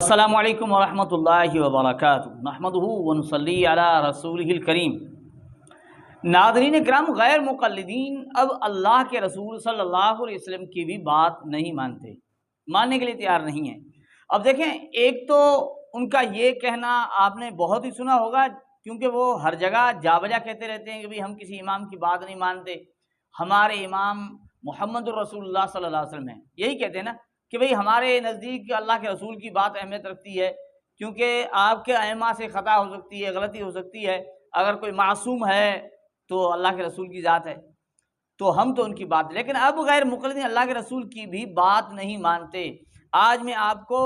السلام علیکم ورحمۃ اللہ وبرکاتہ نحمدہ ونصلی علی رسولہ الکریم۔ ناظرین کرام، غیر مقلدین اب اللہ کے رسول صلی اللہ علیہ وسلم کی بھی بات نہیں مانتے، ماننے کے لیے تیار نہیں ہیں۔ اب دیکھیں، ایک تو ان کا یہ کہنا آپ نے بہت ہی سنا ہوگا، کیونکہ وہ ہر جگہ جا بجا کہتے رہتے ہیں کہ بھئی ہم کسی امام کی بات نہیں مانتے، ہمارے امام محمد الرسول اللہ صلی اللہ علیہ وسلم ہیں۔ یہی کہتے ہیں نا کہ بھئی ہمارے نزدیک اللہ کے رسول کی بات اہمیت رکھتی ہے، کیونکہ آپ کے ائمہ سے خطا ہو سکتی ہے، غلطی ہو سکتی ہے، اگر کوئی معصوم ہے تو اللہ کے رسول کی ذات ہے، تو ہم تو ان کی بات، لیکن اب غیر مقلدین اللہ کے رسول کی بھی بات نہیں مانتے۔ آج میں آپ کو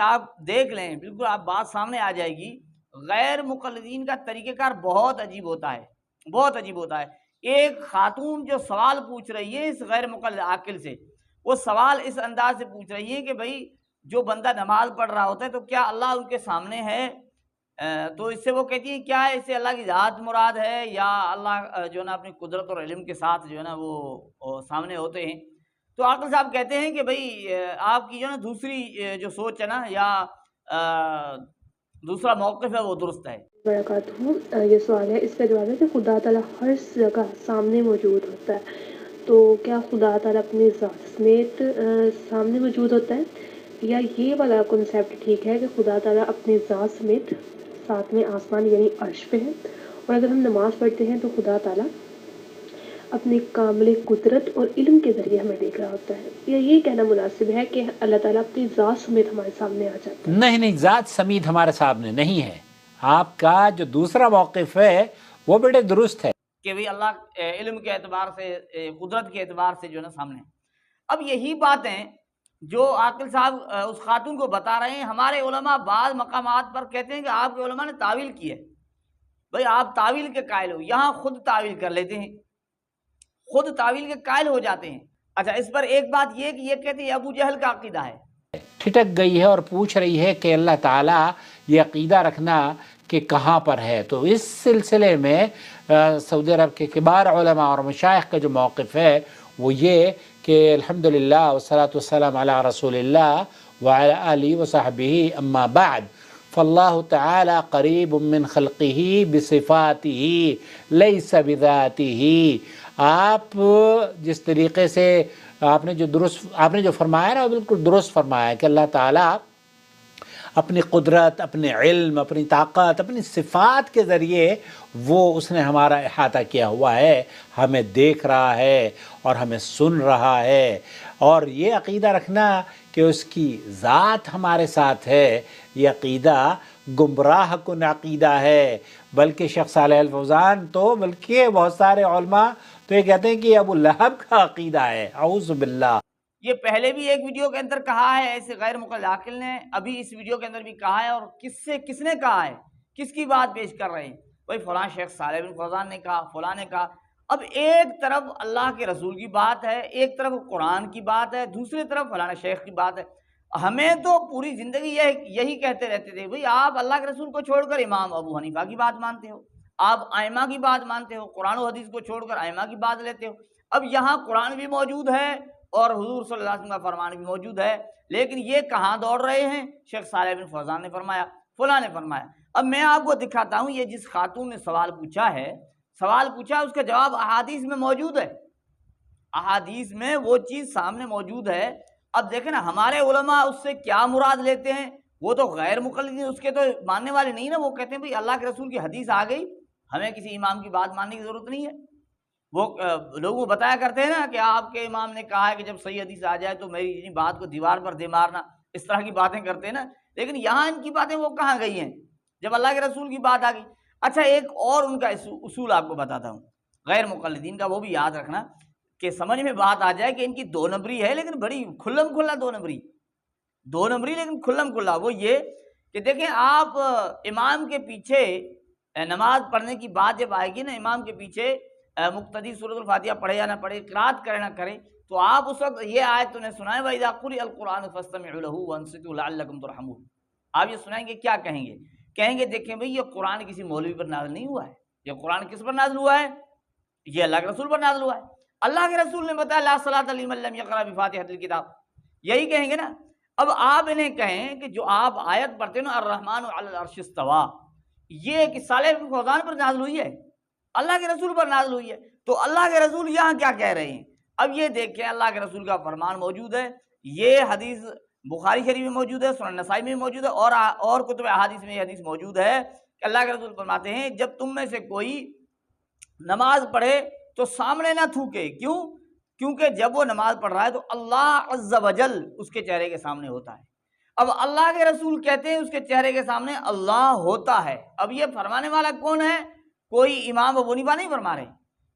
آپ دیکھ لیں، بالکل آپ بات سامنے آ جائے گی۔ غیر مقلدین کا طریقہ کار بہت عجیب ہوتا ہے، بہت عجیب ہوتا ہے۔ ایک خاتون جو سوال پوچھ رہی ہے اس غیر مقلد عاقل سے، وہ سوال اس انداز سے پوچھ رہی ہے کہ بھئی جو بندہ نماز پڑھ رہا ہوتا ہے تو کیا اللہ ان کے سامنے ہے؟ تو اس سے وہ کہتی ہے کیا اس سے اللہ کی ذات مراد ہے، یا اللہ جو ہے نا اپنی قدرت اور علم کے ساتھ جو ہے نا وہ سامنے ہوتے ہیں؟ تو عاقل صاحب کہتے ہیں کہ بھئی آپ کی جو ہے نا دوسری جو سوچ ہے نا، یا دوسرا موقف ہے، وہ درست ہے۔ برکاتہ یہ سوال ہے، اس کا جواب ہے کہ خدا تعالیٰ ہر جگہ سامنے موجود ہوتا ہے، تو کیا خدا تعالیٰ اپنی ذات سمیت سامنے موجود ہوتا ہے، یا یہ والا کنسیپٹ ٹھیک ہے کہ خدا تعالیٰ اپنی ذات سمیت ساتویں آسمان یعنی عرش پہ ہے، اور اگر ہم نماز پڑھتے ہیں تو خدا تعالیٰ اپنی کامل قدرت اور علم کے ذریعے ہمیں دیکھ رہا ہوتا ہے، یا یہ کہنا مناسب ہے کہ اللہ تعالیٰ اپنی ذات سمیت ہمارے سامنے آ جاتا ہے؟ نہیں، ذات سمیت ہمارے سامنے نہیں ہے۔ آپ کا جو دوسرا موقف ہے وہ بڑے درست ہے کہ بھئی اللہ علم کے اعتبار سے، قدرت کے اعتبار سے جو ہے نا سامنے۔ اب یہی باتیں جو عاقل صاحب اس خاتون کو بتا رہے ہیں، ہمارے علماء بعض مقامات پر کہتے ہیں کہ آپ کے علماء نے تعویل کی ہے۔ بھئی آپ تعویل کے قائل ہو، یہاں خود تعویل کر لیتے ہیں، خود تعویل کے قائل ہو جاتے ہیں۔ اچھا، اس پر ایک بات یہ کہ یہ کہتے ہیں ابو جہل کا عقیدہ ہے۔ ٹھٹک گئی ہے اور پوچھ رہی ہے کہ اللہ تعالیٰ یہ عقیدہ رکھنا کہ کہاں پر ہے۔ تو اس سلسلے میں سعودی عرب کے کبار علماء اور مشائخ کا جو موقف ہے وہ یہ کہ الحمدللہ والصلاة والسلام علی رسول اللہ وعلی آلہ وصحبہ اما بعد، فاللہ تعالی قریب من خلقہ بصفاتہ لیس بذاتہ۔ آپ جس طریقے سے آپ نے جو فرمایا نا، بالکل درست فرمایا کہ اللہ تعالیٰ اپنی قدرت، اپنے علم، اپنی طاقت، اپنی صفات کے ذریعے اس نے ہمارا احاطہ کیا ہوا ہے، ہمیں دیکھ رہا ہے اور ہمیں سن رہا ہے۔ اور یہ عقیدہ رکھنا کہ اس کی ذات ہمارے ساتھ ہے، یہ عقیدہ گمراہ کن عقیدہ ہے۔ بلکہ شیخ صالح الفوزان تو بلکہ بہت سارے علماء تو یہ کہتے ہیں کہ یہ ابو لہب کا عقیدہ ہے، اعوذ باللہ۔ یہ پہلے بھی ایک ویڈیو کے اندر کہا ہے ایسے غیر مقلد عاقل نے، ابھی اس ویڈیو کے اندر بھی کہا ہے، اور کس نے کہا ہے، کس کی بات پیش کر رہے ہیں؟ بھائی فلاں شیخ صالح بن فوزان نے کہا، فلاں نے کہا۔ اب ایک طرف اللہ کے رسول کی بات ہے، ایک طرف قرآن کی بات ہے، دوسری طرف فلاں شیخ کی بات ہے۔ ہمیں تو پوری زندگی یہی کہتے رہتے تھے، بھئی آپ اللہ کے رسول کو چھوڑ کر امام ابو حنیفہ کی بات مانتے ہو، آپ ائمہ کی بات مانتے ہو، قرآن و حدیث کو چھوڑ کر ائمہ کی بات لیتے ہو۔ اب یہاں قرآن بھی موجود ہے اور حضور صلی اللہ علیہ وسلم کا فرمان بھی موجود ہے، لیکن یہ کہاں دوڑ رہے ہیں؟ شیخ صالح بن فوزان نے فرمایا، فلاں نے فرمایا۔ اب میں آپ کو دکھاتا ہوں، یہ جس خاتون نے سوال پوچھا ہے اس کا جواب احادیث میں موجود ہے، احادیث میں وہ چیز سامنے موجود ہے۔ اب دیکھیں نا، ہمارے علماء اس سے کیا مراد لیتے ہیں؟ وہ تو غیر مقلدین اس کے تو ماننے والے نہیں نا، وہ کہتے ہیں بھئی اللہ کے رسول کی حدیث آ گئی، ہمیں کسی امام کی بات ماننے کی ضرورت نہیں ہے۔ وہ لوگوں کو بتایا کرتے ہیں نا کہ آپ کے امام نے کہا ہے کہ جب صحیح حدیث آ جائے تو میری بات کو دیوار پر دے مارنا، اس طرح کی باتیں کرتے ہیں نا، لیکن یہاں ان کی باتیں وہ کہاں گئی ہیں جب اللہ کے رسول کی بات آ گئی؟ اچھا، ایک اور ان کا اصول آپ کو بتاتا ہوں غیر مقلدین کا، وہ بھی یاد رکھنا کہ سمجھ میں بات آ جائے کہ ان کی دو نمبری ہے، لیکن بڑی کھلم کھلا دو نمبری لیکن کھلم کھلا۔ وہ یہ کہ دیکھیں، آپ امام کے پیچھے نماز پڑھنے کی بات جب آئے گی نا، امام کے پیچھے مقتدی سورۃ الفاتحہ پڑھے یا نہ پڑھے، قرات کرے نہ کرے، تو آپ اس وقت یہ آیت انہیں سنائیں، وَإِذَا قُرِئَ الْقُرْآنُ فَاسْتَمِعُوا لَهُ وَأَنصِتُوا لَعَلَّكُمْ تُرْحَمُونَ۔ آپ یہ سنائیں گے، کیا کہیں گے دیکھیں بھئی یہ قرآن کسی مولوی پر نازل نہیں ہوا ہے، یہ قرآن کس پر نازل ہوا ہے؟ یہ اللہ کے رسول پر نازل ہوا ہے۔ اللہ کے رسول نے بتایا لا صلاۃ لمن لم یقرأ بفاتحۃ الکتاب، یہی کہیں گے نا۔ اب آپ انہیں کہیں کہ جو آپ آیت پڑھتے ہیں نا الرحمن علی العرش استویٰ، یہ کہ صالح بن فوزان پر نازل ہوئی ہے، اللہ کے رسول پر نازل ہوئی ہے، تو اللہ کے رسول یہاں کیا کہہ رہے ہیں؟ اب یہ دیکھیں اللہ کے رسول کا فرمان موجود ہے، یہ حدیث بخاری شریف میں موجود ہے، سنن نسائی میں موجود ہے، اور کتب احادیث میں یہ حدیث موجود ہے کہ اللہ کے رسول فرماتے ہیں جب تم میں سے کوئی نماز پڑھے تو سامنے نہ تھوکے، کیوں؟ کیونکہ جب وہ نماز پڑھ رہا ہے تو اللہ عز و جل اس کے چہرے کے سامنے ہوتا ہے۔ اب اللہ کے رسول کہتے ہیں اس کے چہرے کے سامنے اللہ ہوتا ہے، اب یہ فرمانے والا کون ہے؟ کوئی امام ابو حنیفہ نہیں فرما رہے،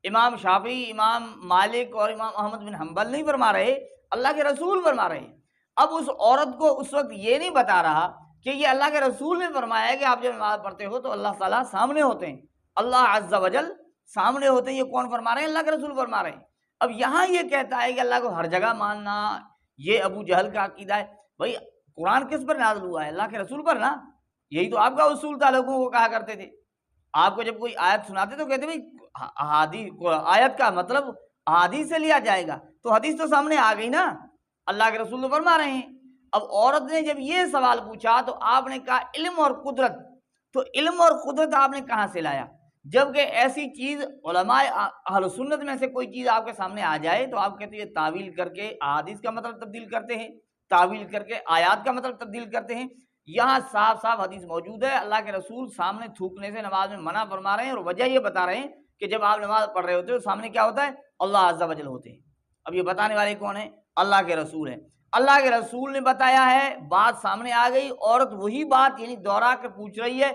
امام شافعی، امام مالک اور امام احمد بن حنبل نہیں فرما رہے، اللہ کے رسول فرما رہے ہیں۔ اب اس عورت کو اس وقت یہ نہیں بتا رہا کہ یہ اللہ کے رسول نے فرمایا ہے کہ آپ جب نماز پڑھتے ہو تو اللہ تعالیٰ سامنے ہوتے ہیں، اللہ عز و جل سامنے ہوتے ہیں، یہ کون فرما رہے ہیں؟ اللہ کے رسول فرما رہے ہیں۔ اب یہاں یہ کہتا ہے کہ اللہ کو ہر جگہ ماننا، یہ ابو جہل کا عقیدہ ہے۔ بھائی قرآن کس پر نازل ہوا ہے؟ اللہ کے رسول پر نا، یہی تو آپ کا اصول تھا، لوگوں کو کہا کرتے تھے۔ آپ کو جب کوئی آیت سناتے تو کہتے بھائی احادیث، آیت کا مطلب احادیث سے لیا جائے گا، تو حدیث تو سامنے آ گئی نا، اللہ کے رسول تو فرما رہے ہیں۔ اب عورت نے جب یہ سوال پوچھا تو آپ نے کہا علم اور قدرت، تو علم اور قدرت آپ نے کہاں سے لایا؟ جبکہ ایسی چیز علماء اہل سنت میں سے کوئی چیز آپ کے سامنے آ جائے تو آپ کہتے ہیں یہ تعویل کر کے احادیث کا مطلب تبدیل کرتے ہیں، تعویل کر کے آیات کا مطلب تبدیل کرتے ہیں۔ یہاں صاف صاف حدیث موجود ہے، اللہ کے رسول سامنے تھوکنے سے نماز میں منع فرما رہے ہیں، اور وجہ یہ بتا رہے ہیں کہ جب آپ نماز پڑھ رہے ہوتے ہو سامنے کیا ہوتا ہے؟ اللہ عز و جل ہوتے ہیں۔ اب یہ بتانے والے کون ہیں؟ اللہ کے رسول ہیں۔ اللہ کے رسول نے بتایا ہے، بات سامنے آ گئی، عورت وہی بات یعنی دوہرا کر پوچھ رہی ہے۔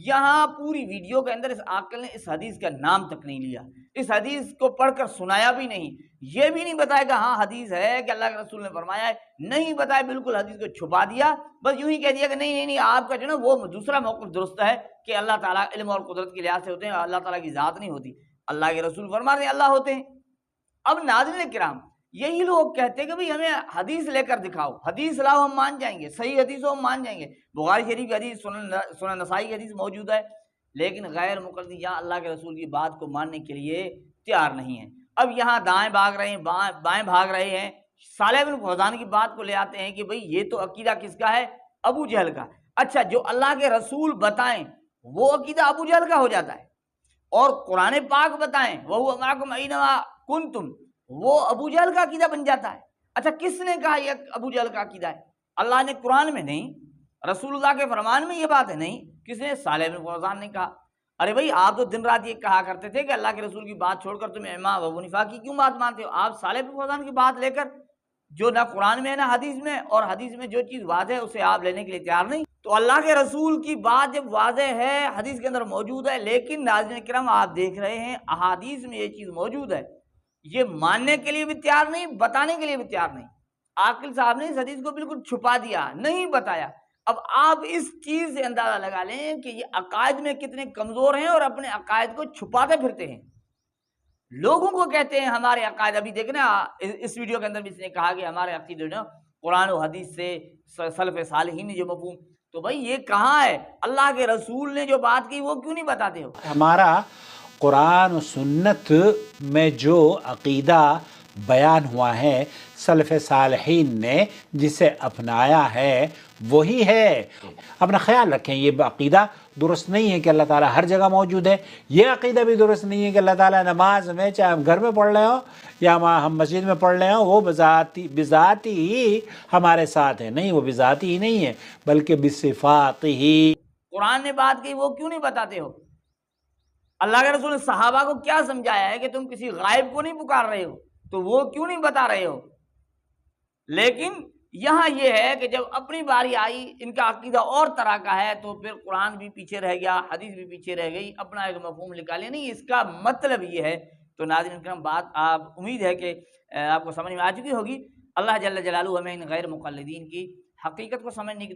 یہاں پوری ویڈیو کے اندر اس عاقل نے اس حدیث کا نام تک نہیں لیا، اس حدیث کو پڑھ کر سنایا بھی نہیں، یہ بھی نہیں بتایا کہ ہاں حدیث ہے کہ اللہ کے رسول نے فرمایا ہے، نہیں بتایا، بالکل حدیث کو چھپا دیا، بس یوں ہی کہہ دیا کہ نہیں آپ کا جو نا وہ دوسرا موقف درست ہے کہ اللہ تعالیٰ علم اور قدرت کے لحاظ سے ہوتے ہیں، اللہ تعالیٰ کی ذات نہیں ہوتی، اللہ کے رسول فرما رہے ہیں اللہ ہوتے ہیں۔ اب ناظرین کرام، یہی لوگ کہتے ہیں کہ بھئی ہمیں حدیث لے کر دکھاؤ، حدیث لاؤ ہم مان جائیں گے، صحیح حدیث ہو ہم مان جائیں گے، بخاری شریف کی حدیث، سنن نسائی کی حدیث موجود ہے، لیکن غیر مقلدین یہاں اللہ کے رسول کی بات کو ماننے کے لیے تیار نہیں ہیں۔ اب یہاں دائیں بھاگ رہے ہیں، بائیں بھاگ رہے ہیں، صالح بن فوزان کی بات کو لے آتے ہیں کہ بھئی یہ تو عقیدہ کس کا ہے؟ ابو جہل کا۔ اچھا، جو اللہ کے رسول بتائیں وہ عقیدہ ابو جہل کا ہو جاتا ہے، اور قرآن پاک بتائیں وَهُوَ مَعَكُمْ أَيْنَمَا كُنْتُمْ، وہ ابو جہل کا عقیدہ بن جاتا ہے۔ اچھا، کس نے کہا یہ ابو جہل کا عقیدہ ہے؟ اللہ نے قرآن میں نہیں، رسول اللہ کے فرمان میں یہ بات ہے نہیں، کس نے؟ صالح بن فوزان نے کہا۔ ارے بھائی آپ تو دن رات یہ کہا کرتے تھے کہ اللہ کے رسول کی بات چھوڑ کر تم امام ابو حنیفہ کی کیوں بات مانتے ہو؟ آپ صالح بن فوزان کی بات لے کر جو نہ قرآن میں ہے نہ حدیث میں، اور حدیث میں جو چیز واضح ہے اسے آپ لینے کے لیے تیار نہیں۔ تو اللہ کے رسول کی بات جب واضح ہے، حدیث کے اندر موجود ہے، لیکن ناظرین کرام آپ دیکھ رہے ہیں احادیث میں یہ چیز موجود ہے، یہ ماننے کے لیے بھی تیار نہیں، بتانے کے لیے بھی تیار نہیں۔ عاقل صاحب نے اس حدیث کو بالکل چھپا دیا، نہیں بتایا۔ اب آپ اس چیز سے اندازہ لگا لیں کہ یہ عقائد میں کتنے کمزور ہیں اور اپنے عقائد کو چھپاتے پھرتے ہیں، لوگوں کو کہتے ہیں ہمارے عقائد۔ ابھی دیکھنا اس ویڈیو کے اندر بھی اس نے کہا کہ ہمارے عقیدے جو قرآن و حدیث سے سلف صالحین نے جو مفہوم، تو بھائی یہ کہاں ہے؟ اللہ کے رسول نے جو بات کی وہ کیوں نہیں بتاتے ہو؟ ہمارا قرآن و سنت میں جو عقیدہ بیان ہوا ہے، سلف صالحین نے جسے اپنایا ہے وہی ہے۔ اپنا خیال رکھیں، یہ عقیدہ درست نہیں ہے کہ اللہ تعالیٰ ہر جگہ موجود ہے، یہ عقیدہ بھی درست نہیں ہے کہ اللہ تعالیٰ نماز میں، چاہے ہم گھر میں پڑھ رہے ہوں یا ہم مسجد میں پڑھ رہے ہوں، وہ بذاتی ہی ہمارے ساتھ ہے، نہیں، وہ بذاتی ہی نہیں ہے بلکہ بصفات ہی۔ قرآن نے بات کی وہ کیوں نہیں بتاتے ہو؟ اللہ کے رسول نے صحابہ کو کیا سمجھایا ہے کہ تم کسی غائب کو نہیں پکار رہے ہو، تو وہ کیوں نہیں بتا رہے ہو؟ لیکن یہاں یہ ہے کہ جب اپنی باری آئی، ان کا عقیدہ اور طرح کا ہے، تو پھر قرآن بھی پیچھے رہ گیا، حدیث بھی پیچھے رہ گئی، اپنا ایک مفہوم نکالے، نہیں اس کا مطلب یہ ہے۔ تو ناظرین کرام، بات آپ امید ہے کہ آپ کو سمجھ میں آ چکی ہوگی۔ اللہ جل جلالہ ہمیں ان غیر مقلدین کی حقیقت کو سمجھنے کی